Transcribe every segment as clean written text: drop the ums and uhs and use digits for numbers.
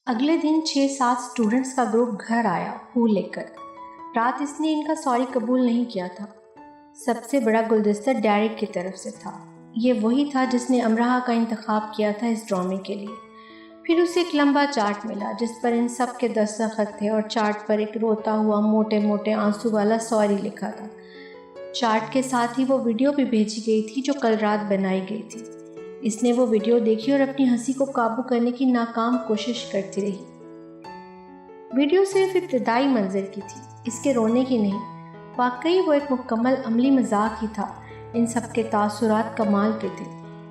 अगले दिन 6-7 स्टूडेंट्स का ग्रुप घर आया फूल लेकर। रात इसने इनका सॉरी कबूल नहीं किया था। सबसे बड़ा गुलदस्ता डेरिक की तरफ से था। ये वही था जिसने अमराहा का इंतखाब किया था इस ड्रामे के लिए। फिर उसे एक लंबा चार्ट मिला जिस पर इन सब के दस्तखत थे और चार्ट पर एक रोता हुआ मोटे मोटे आंसू वाला सॉरी लिखा था। चार्ट के साथ ही वो वीडियो भी भेजी गई थी जो कल रात बनाई गई थी। इसने वो वीडियो देखी और अपनी हंसी को काबू करने की नाकाम कोशिश करती रही। वीडियो सिर्फ इब्तदाई मंजर की थी, इसके रोने की नहीं। वाकई वो एक मुकम्मल अमली मजाक ही था। इन सब के तासुरात कमाल के थे।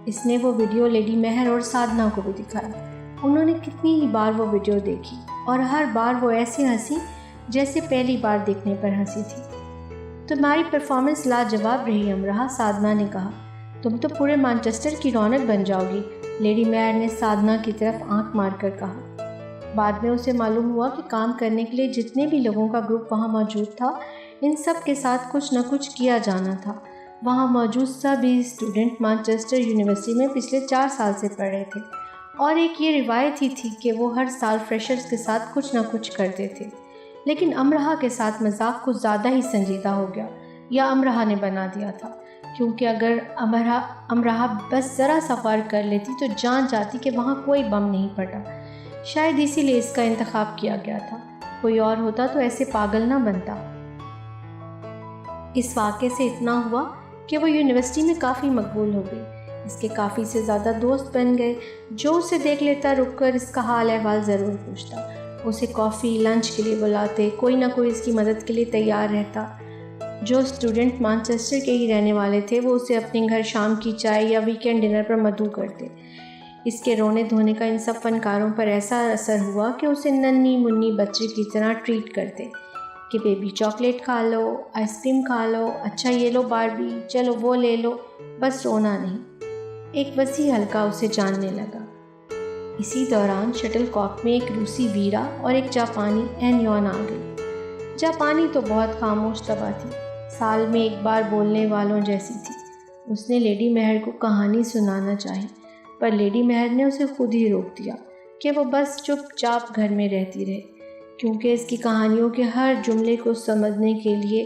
इसने वो वीडियो लेडी महर और साधना को भी दिखाया। उन्होंने कितनी ही बार वो वीडियो देखी और हर बार वो ऐसे हंसी जैसे पहली बार देखने पर हंसी थी। तुम्हारी परफॉर्मेंस लाजवाब रही अमराहा, साधना ने कहा। तुम तो पूरे मैनचेस्टर की रौनक बन जाओगी, लेडी मेयर ने साधना की तरफ आंख मारकर कहा। बाद में उसे मालूम हुआ कि काम करने के लिए जितने भी लोगों का ग्रुप वहाँ मौजूद था, इन सब के साथ कुछ न कुछ किया जाना था। वहाँ मौजूद सभी स्टूडेंट मैनचेस्टर यूनिवर्सिटी में पिछले 4 साल से पढ़ रहे थे और एक ये रिवायत ही थी कि वो हर साल फ्रेशर्स के साथ कुछ न कुछ करते थे। लेकिन अमराहा के साथ मजाक कुछ ज़्यादा ही संजीदा हो गया, या अमराहा ने बना दिया था, क्योंकि अगर अमराहा बस ज़रा सा फ़र्क कर लेती तो जान जाती कि वहाँ कोई बम नहीं फटा। शायद इसीलिए इसका इंतखाब किया गया था। कोई और होता तो ऐसे पागल ना बनता। इस वाक़े से इतना हुआ कि वो यूनिवर्सिटी में काफ़ी मकबूल हो गई। इसके काफ़ी से ज़्यादा दोस्त बन गए। जो उसे देख लेता रुककर इसका हाल अहवाल ज़रूर पूछता। उसे कॉफ़ी लंच के लिए बुलाते, कोई ना कोई इसकी मदद के लिए तैयार रहता। जो स्टूडेंट मैनचेस्टर के ही रहने वाले थे वो उसे अपने घर शाम की चाय या वीकेंड डिनर पर मदऊ करते। इसके रोने धोने का इन सब फनकारों पर ऐसा असर हुआ कि उसे नन्ही मुन्नी बच्चे की तरह ट्रीट करते कि बेबी चॉकलेट खा लो, आइसक्रीम खा लो, अच्छा ये लो बारबी, चलो वो ले लो, बस रोना नहीं। एक वसी हल्का उसे जानने लगा। इसी दौरान शटल कॉक में एक रूसी वीरा और एक जापानी एनयॉन आ गई। जापानी तो बहुत खामोश तबा थी, साल में एक बार बोलने वालों जैसी थी। उसने लेडी महर को कहानी सुनाना चाही, पर लेडी महर ने उसे खुद ही रोक दिया कि वो बस चुपचाप घर में रहती रहे, क्योंकि इसकी कहानियों के हर जुमले को समझने के लिए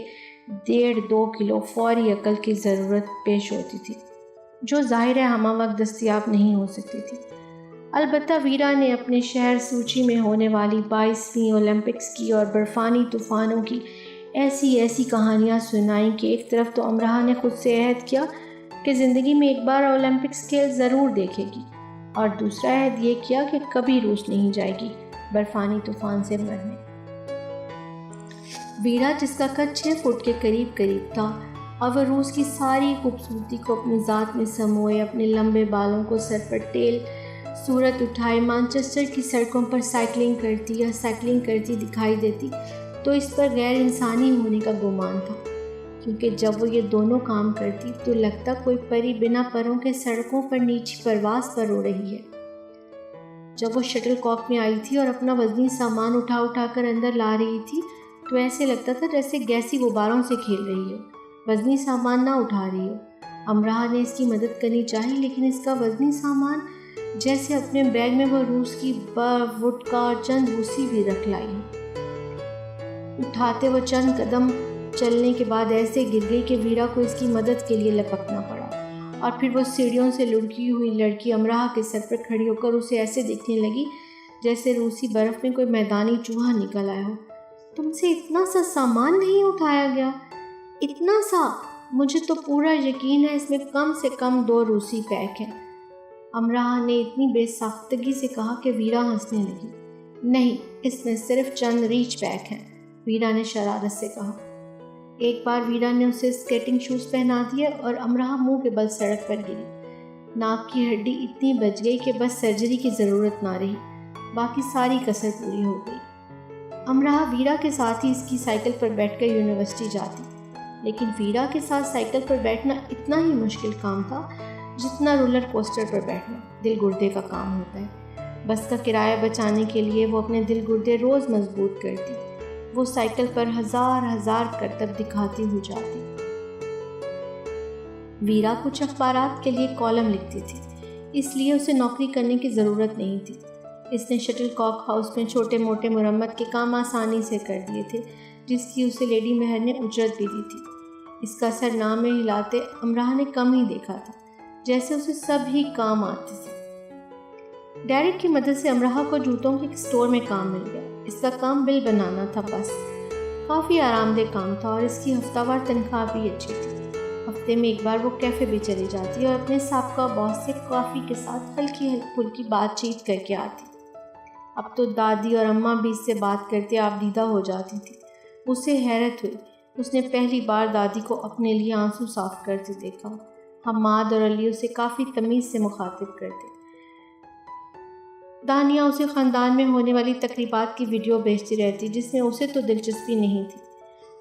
1.5-2 किलो फौरी अकल की ज़रूरत पेश होती थी, जो ज़ाहिर है हमा वक्त दस्तयाब नहीं हो सकती थी। अलबत्ता वीरा ने अपने शहर सूची में होने वाली 22वीं ओलंपिक्स की और बर्फ़ानी तूफ़ानों की ऐसी कहानियाँ सुनाई कि एक तरफ तो अमराहा ने खुद से अहद किया कि ज़िंदगी में एक बार ओलंपिक्स खेल ज़रूर देखेगी, और दूसरा अहद ये किया कि कभी रूस नहीं जाएगी बर्फ़ानी तूफ़ान से मरने। वीरा, जिसका कद 6 फुट के करीब था और वह रूस की सारी खूबसूरती को अपनी ज़ात में समोए, अपने लंबे बालों को सर पर टेल सूरत उठाए मैनचेस्टर की सड़कों पर साइकिलिंग करती दिखाई देती, तो इस पर गैर इंसानी होने का गुमान था, क्योंकि जब वो ये दोनों काम करती तो लगता कोई परी बिना परों के सड़कों पर नीची परवास पर उड़ रही है। जब वो शटल कॉक में आई थी और अपना वजनी सामान उठा कर अंदर ला रही थी तो ऐसे लगता था जैसे गैसी गुब्बारों से खेल रही हो, वजनी सामान ना उठा रही हो। अमराहा ने इसकी मदद करनी चाहिए, लेकिन इसका वजनी सामान जैसे अपने बैग में वो रूस की बर्फ, वुडका और चंद भूसी भी रख लाई हो। उठाते वो चंद कदम चलने के बाद ऐसे गिर गई कि वीरा को इसकी मदद के लिए लपकना पड़ा, और फिर वो सीढ़ियों से लुढ़की हुई लड़की अमराहा के सर पर खड़ी होकर उसे ऐसे दिखने लगी जैसे रूसी बर्फ़ में कोई मैदानी चूहा निकल आया हो। तुमसे इतना सा सामान नहीं उठाया गया? इतना सा? मुझे तो पूरा यकीन है इसमें कम से कम 2 रूसी पैक हैं। अमराहा ने इतनी बेसाख्तगी से कहा कि वीरा हंसने लगी। नहीं, इसमें सिर्फ चंद रीच पैक हैं, वीरा ने शरारत से कहा। एक बार वीरा ने उसे स्केटिंग शूज़ पहना दिए और अमराहा मुंह के बल सड़क पर गिरी। नाक की हड्डी इतनी बच गई कि बस सर्जरी की ज़रूरत ना रही, बाकी सारी कसर पूरी हो गई। अमराहा वीरा के साथ ही इसकी साइकिल पर बैठकर यूनिवर्सिटी जाती, लेकिन वीरा के साथ साइकिल पर बैठना इतना ही मुश्किल काम था जितना रोलर कोस्टर पर बैठना दिल गुर्दे का काम होता है। बस का किराया बचाने के लिए वो अपने दिल गुर्दे रोज़ मजबूत करती। वो साइकिल पर हजार करतब दिखाती हुई जाती। वीरा कुछ अखबारात के लिए कॉलम लिखती थी, इसलिए उसे नौकरी करने की ज़रूरत नहीं थी। اس نے شٹل کاک ہاؤس میں چھوٹے موٹے مرمت کے کام آسانی سے کر دیے تھے، جس کی اسے لیڈی مہر نے اجرت بھی دی تھی۔ اس کا سر نام میں ہلاتے امراہ نے کم ہی دیکھا تھا، جیسے اسے سب ہی کام آتے تھے۔ ڈیرک کی مدد سے امراہ کو جوتوں کے ایک سٹور میں کام مل گیا۔ اس کا کام بل بنانا تھا، بس کافی آرام دہ کام تھا اور اس کی ہفتہ وار تنخواہ بھی اچھی تھی۔ ہفتے میں ایک بار وہ کیفے بھی چلی جاتی اور اپنے سابقہ باس سے کافی کے ساتھ ہلکی پھلکی بات چیت کر کے آتی۔ اب تو دادی اور اماں بھی اس سے بات کرتے آبدیدہ ہو جاتی تھی۔ اسے حیرت ہوئی، اس نے پہلی بار دادی کو اپنے لیے آنسو صاف کرتے دیکھا۔ حماد اور علی اسے کافی تمیز سے مخاطب کرتے۔ دانیہ اسے خاندان میں ہونے والی تقریبات کی ویڈیو بھیجتی رہتی، جس میں اسے تو دلچسپی نہیں تھی۔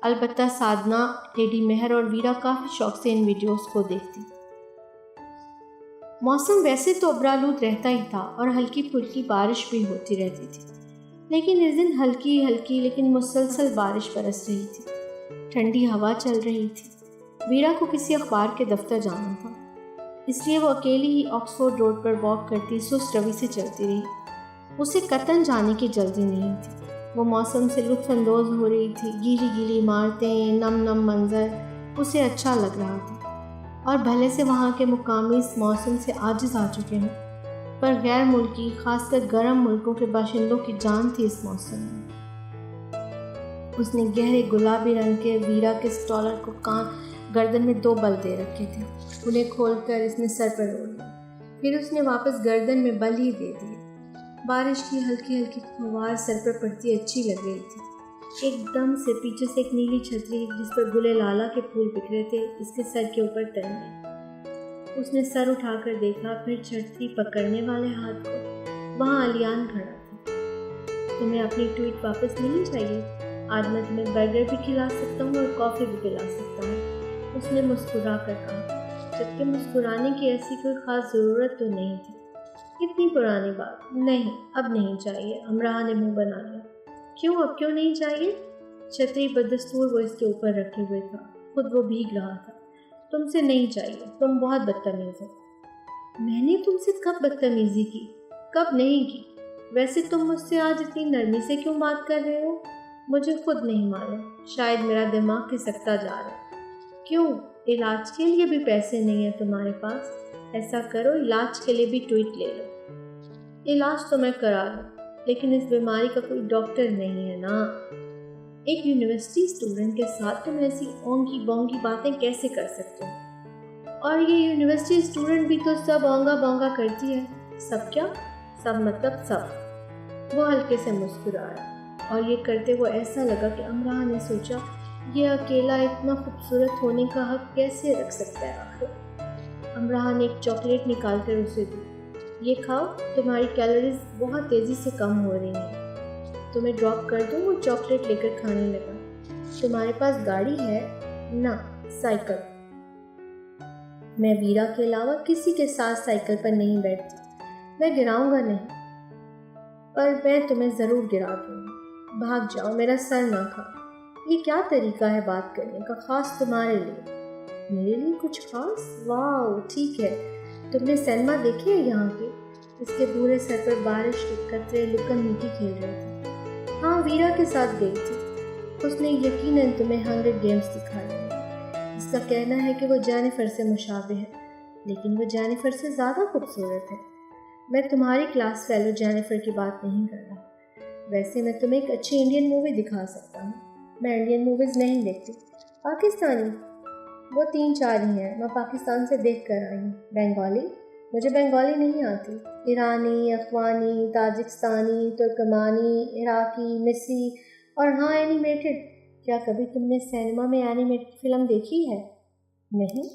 البتہ سادنا، لیڈی مہر اور ویرا کافی شوق سے ان ویڈیوز کو دیکھتی۔ موسم ویسے تو ابرآلود رہتا ہی تھا اور ہلکی پھلکی بارش بھی ہوتی رہتی تھی، لیکن اس دن ہلکی لیکن مسلسل بارش برس رہی تھی۔ ٹھنڈی ہوا چل رہی تھی۔ ویرا کو کسی اخبار کے دفتر جانا تھا، اس لیے وہ اکیلی ہی آکسفورڈ روڈ پر واک کرتی سست روی سے چلتی رہی۔ اسے قطن جانے کی جلدی نہیں تھی۔ وہ موسم سے لطف اندوز ہو رہی تھی۔ گیلی گیلی عمارتیں، نم منظر اسے اچھا لگ رہا تھا، اور بھلے سے وہاں کے مقامی اس موسم سے عاجز آ چکے ہیں، پر غیر ملکی، خاص کر گرم ملکوں کے باشندوں کی جان تھی اس موسم میں۔ اس نے گہرے گلابی رنگ کے ویرا کے سٹالر کو گردن میں 2 بل دے رکھے تھے۔ انہیں کھول کر اس نے سر پر اوڑھ لیا، پھر اس نے واپس گردن میں بل ہی دے دیے۔ بارش کی ہلکی فوار سر پر پڑتی اچھی لگ رہی تھی۔ ایک دم سے پیچھے سے ایک نیلی چھتری جس پر گلے لالا کے پھول بکھرے تھے اس کے سر کے اوپر تن گئی۔ اس نے سر اٹھا کر دیکھا، پھر چھتری پکڑنے والے ہاتھ کو۔ وہاں علیان کھڑا تھا۔ تمہیں اپنی ٹویٹ واپس نہیں چاہیے؟ آج میں تمہیں برگر بھی کھلا سکتا ہوں اور کافی بھی پلا سکتا ہوں، اس نے مسکرا کر کہا، جبکہ مسکرانے کی ایسی کوئی خاص ضرورت تو نہیں تھی۔ اتنی پرانی بات، نہیں اب نہیں چاہیے، امراہ نے منہ بنا لیا۔ اب کیوں نہیں چاہیے؟ چھتری بدستور وہ اس کے اوپر رکھے ہوئے تھا، خود وہ بھیگ رہا تھا۔ تم سے نہیں چاہیے، تم بہت بدتمیز ہو۔ میں نے تم سے کب بدتمیزی کی؟ کب نہیں کی؟ ویسے تم مجھ سے آج اتنی نرمی سے کیوں بات کر رہے ہو؟ مجھے خود نہیں معلوم، شاید میرا دماغ کھسکتا جا رہا ہے۔ کیوں؟ علاج کے لیے بھی پیسے نہیں ہیں تمہارے پاس؟ ایسا کرو، علاج کے لیے بھی ٹویٹ لے لو۔ علاج تو میں کرا لوں، لیکن اس بیماری کا کوئی ڈاکٹر نہیں ہے نا۔ ایک یونیورسٹی اسٹوڈنٹ کے ساتھ تم ایسی اونگی بونگی باتیں کیسے کر سکتے ہو؟ اور یہ یونیورسٹی اسٹوڈنٹ بھی تو سب اونگا بونگا کرتی ہے۔ سب کیا؟ سب مطلب سب۔ وہ ہلکے سے مسکرایا، اور یہ کرتے وہ ایسا لگا کہ امراہ نے سوچا، یہ اکیلا اتنا خوبصورت ہونے کا حق کیسے رکھ سکتا ہے آخر۔ امراہ نے ایک چاکلیٹ نکال کر اسے دی۔ یہ کھاؤ، تمہاری کیلوریز بہت تیزی سے کم ہو رہی ہیں۔ تمہیں ڈراپ کر دوں؟ وہ چاکلیٹ لے کر کھانے لگا۔ تمہارے پاس گاڑی ہے؟ نہ، سائیکل۔ میں ویرا کے علاوہ کسی کے ساتھ سائیکل پر نہیں بیٹھتی۔ میں گراؤں گا نہیں، پر میں تمہیں ضرور گرا دوں گا۔ بھاگ جاؤ، میرا سر نہ کھاؤ۔ یہ کیا طریقہ ہے بات کرنے کا، خاص تمہارے لیے؟ میرے لیے کچھ خاص؟ واو، ٹھیک ہے۔ تم نے سینما دیکھی ہے یہاں کے؟ اس کے بورے سر پر بارش کے قطرے لکن میٹی کھیل رہے تھے۔ ہاں، ویرا کے ساتھ گئی تھی۔ اس نے یقیناً تمہیں ہنگر گیمز دکھائے ہیں۔ اس کا کہنا ہے کہ وہ جینیفر سے مشابہ ہے، لیکن وہ جینیفر سے زیادہ خوبصورت ہے۔ میں تمہاری کلاس فیلو جینیفر کی بات نہیں کر رہا۔ ویسے میں تمہیں ایک اچھی انڈین مووی دکھا سکتا ہوں۔ میں انڈین موویز نہیں دیکھتی۔ پاکستانی؟ وہ 3-4 ہی ہیں، میں پاکستان سے دیکھ کر آئی ہوں۔ بنگالی؟ مجھے بنگالی نہیں آتی۔ ایرانی، افغانی، تاجکستانی، ترکمانی، عراقی، مصری، اور ہاں اینیمیٹڈ۔ کیا کبھی تم نے سینما میں اینیمیٹڈ فلم دیکھی ہے؟ نہیں۔